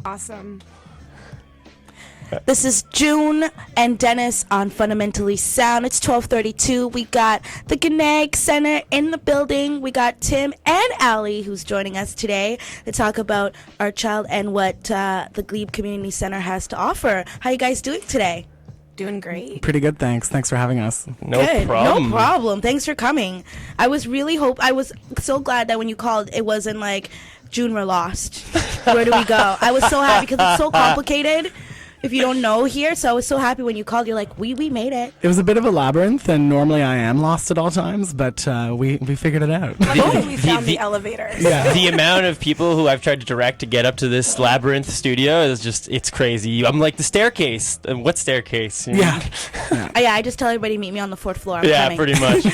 Awesome. This is June and Dennis on Fundamentally Sound. It's 12:32. We got the Ganneg Center in the building. We got Tim and Allie who's joining us today to talk about our child and what the Glebe Community Center has to offer. How you guys doing today? Doing great. Pretty good, thanks. Thanks for having us. No Good. problem. No problem. Thanks for coming. I was so glad that when you called, it wasn't like, June, we're lost. Where do we go? I was so happy because it's so complicated if you don't know here. So I was so happy when you called. You're like, we made it. It was a bit of a labyrinth, and normally I am lost at all times, but we figured it out. Luckily, we found the elevator. Yeah. The amount of people who I've tried to direct to get up to this labyrinth studio is just, it's crazy. I'm like, the staircase. What staircase? Yeah. I just tell everybody meet me on the 4th floor. I'm Yeah, coming. pretty much.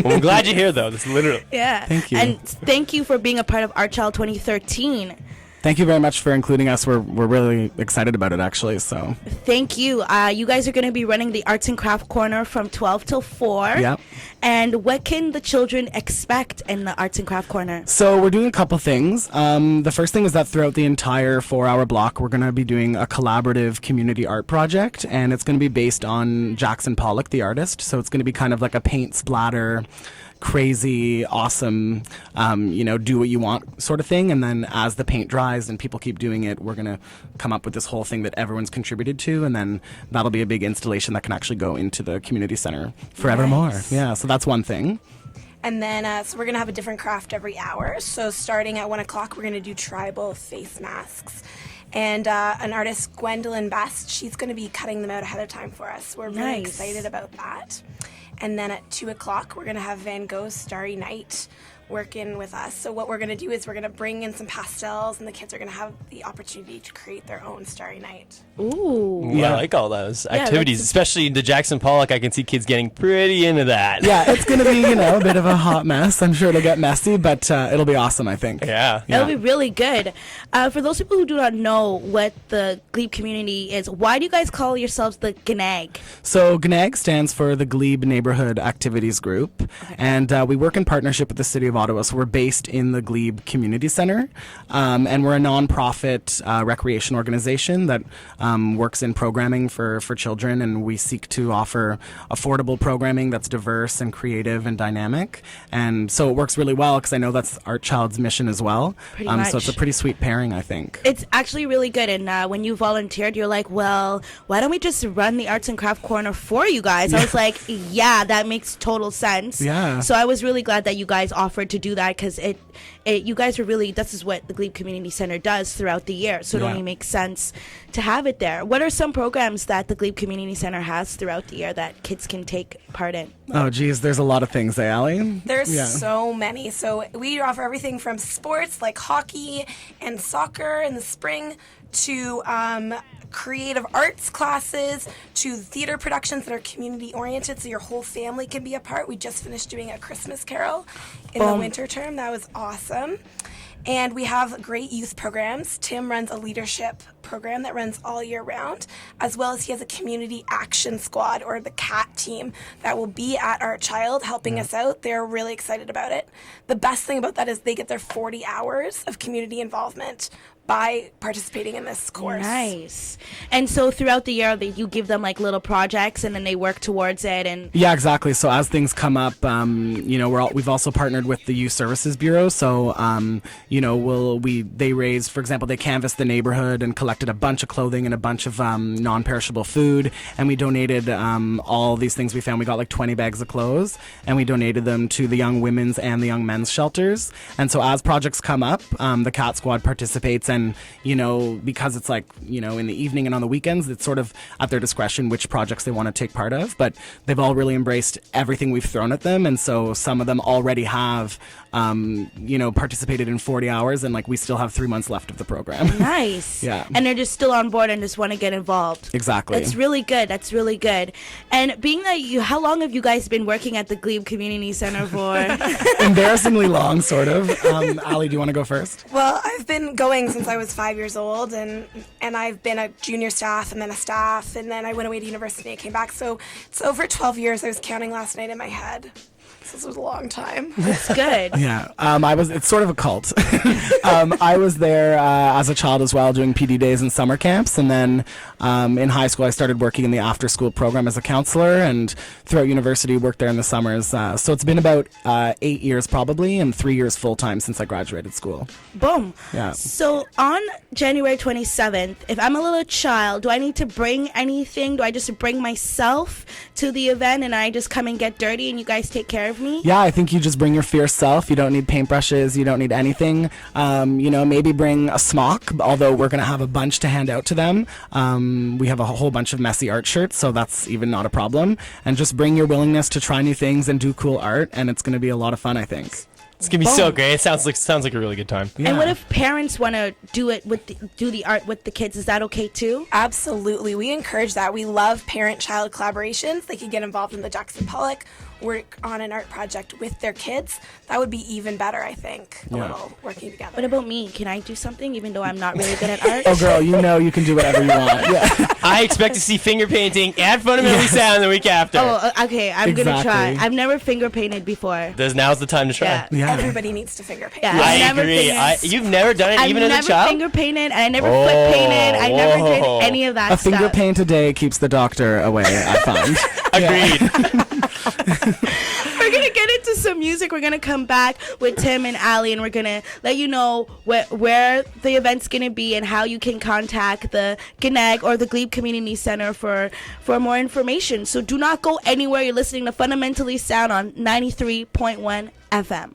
Well, I'm glad you're here, though. This is literally. Yeah. Thank you. And thank you for being a part of Art Child 2013. Thank you very much for including us. We're really excited about it, actually. So Thank you. You guys are going to be running the Arts and Craft Corner from 12 till 4. Yep. And what can the children expect in the Arts and Craft Corner? So we're doing a couple things. The first thing is that throughout the entire 4-hour block, we're going to be doing a collaborative community art project, and it's going to be based on Jackson Pollock, the artist. So it's going to be kind of like a paint splatter, crazy, awesome, do what you want sort of thing. And then as the paint dries and people keep doing it, we're going to come up with this whole thing that everyone's contributed to. And then that'll be a big installation that can actually go into the community center forevermore. Nice. Yeah, so that's one thing. And then, so we're going to have a different craft every hour. So starting at 1 o'clock, we're going to do tribal face masks. And an artist, Gwendolyn Best, she's going to be cutting them out ahead of time for us. We're really Nice. excited about that. And then at 2 o'clock, we're going to have Van Gogh's Starry Night working with us. So what we're going to do is we're going to bring in some pastels, and the kids are going to have the opportunity to create their own Starry Night. Ooh. I like all those activities, especially the Jackson Pollock. I can see kids getting pretty into that. Yeah, it's going to be, a bit of a hot mess. I'm sure it'll get messy, but it'll be awesome, I think. Yeah. It'll be really good. For those people who do not know what the Glebe community is, why do you guys call yourselves the Ganneg? So GNAG stands for the Glebe Neighborhood Activities Group, and we work in partnership with the City of Ottawa. So we're based in the Glebe Community Center, and we're a non-profit recreation organization that works in programming for children, and we seek to offer affordable programming that's diverse and creative and dynamic. And so it works really well because I know that's Art Child's mission as well. Pretty much. So it's a pretty sweet pairing, I think. It's actually really good. And when you volunteered, you're like, well, why don't we just run the Arts and Craft Corner for you guys? I was like, yeah, that makes total sense. Yeah. So I was really glad that you guys offered to do that because you guys are really, this is what the Glebe Community Center does throughout the year. So it only makes sense to have it there. What are some programs that the Glebe Community Center has throughout the year that kids can take part in? Oh, geez, there's a lot of things, Allie? There's so many. So we offer everything from sports like hockey and soccer in the spring to creative arts classes to theater productions that are community oriented so your whole family can be a part. We just finished doing a Christmas Carol in the winter term. That was awesome. And we have great youth programs. Tim runs a leadership program that runs all year round, as well as he has a community action squad, or the CAT team, that will be at Art Child helping us out. They're really excited about it. The best thing about that is they get their 40 hours of community involvement by participating in this course. Nice. And so throughout the year, you give them like little projects and then they work towards it. And yeah, exactly. So as things come up, we've also partnered with the Youth Services Bureau. So they raised, for example, they canvassed the neighborhood and collected a bunch of clothing and a bunch of non-perishable food, and we donated all these things we found. We got like 20 bags of clothes, and we donated them to the young women's and the young men's shelters. And so as projects come up, the CAT Squad participates. And, because it's like, in the evening and on the weekends, it's sort of at their discretion which projects they want to take part of. But they've all really embraced everything we've thrown at them. And so some of them already have, participated in 40 hours. And we still have 3 months left of the program. Nice. Yeah. And they're just still on board and just want to get involved. Exactly. That's really good. That's really good. And being that how long have you guys been working at the Glebe Community Center for? Embarrassingly long, sort of. Allie, do you want to go first? Well, I've been going since I was 5 years old, and I've been a junior staff and then a staff, and then I went away to university and came back. So it's over 12 years. I was counting last night in my head. This was a long time. It's good. Yeah, it's sort of a cult. I was there as a child as well, doing PD days and summer camps, and then in high school I started working in the after-school program as a counselor, and throughout university worked there in the summers. So it's been about 8 years probably, and 3 years full-time since I graduated school. Boom. Yeah. So on January 27th, if I'm a little child, do I need to bring anything? Do I just bring myself to the event and I just come and get dirty and you guys take care of me? Yeah, I think you just bring your fierce self. You don't need paintbrushes. You don't need anything. Maybe bring a smock, although we're going to have a bunch to hand out to them. We have a whole bunch of messy art shirts, so that's even not a problem. And just bring your willingness to try new things and do cool art, and it's going to be a lot of fun, I think. It's gonna be so great. It sounds like a really good time. Yeah. And what if parents want to do the art with the kids? Is that okay too? Absolutely. We encourage that. We love parent-child collaborations. They can get involved in the Jackson Pollock, work on an art project with their kids. That would be even better, I think, a little working together. What about me? Can I do something even though I'm not really good at art? Oh, girl, you can do whatever you want. Yeah. I expect to see finger painting at Fundamentally Sound the week after. Oh, okay. I'm going to try. Exactly. I've never finger painted before. Now's the time to try. Yeah. Yeah. Everybody needs to finger paint. Yeah, I I've never agree. fingered- You've never done it even I've as a never child? finger painted, and I never foot painted. I never did whoa. any of that A stuff. finger paint a day keeps the doctor away, I find. Agreed. We're going to get into some music. We're going to come back with Tim and Allie, and we're going to let you know where the event's going to be and how you can contact the Gnag or the Glebe Community Center for more information. So do not go anywhere. You're listening to Fundamentally Sound on 93.1 FM.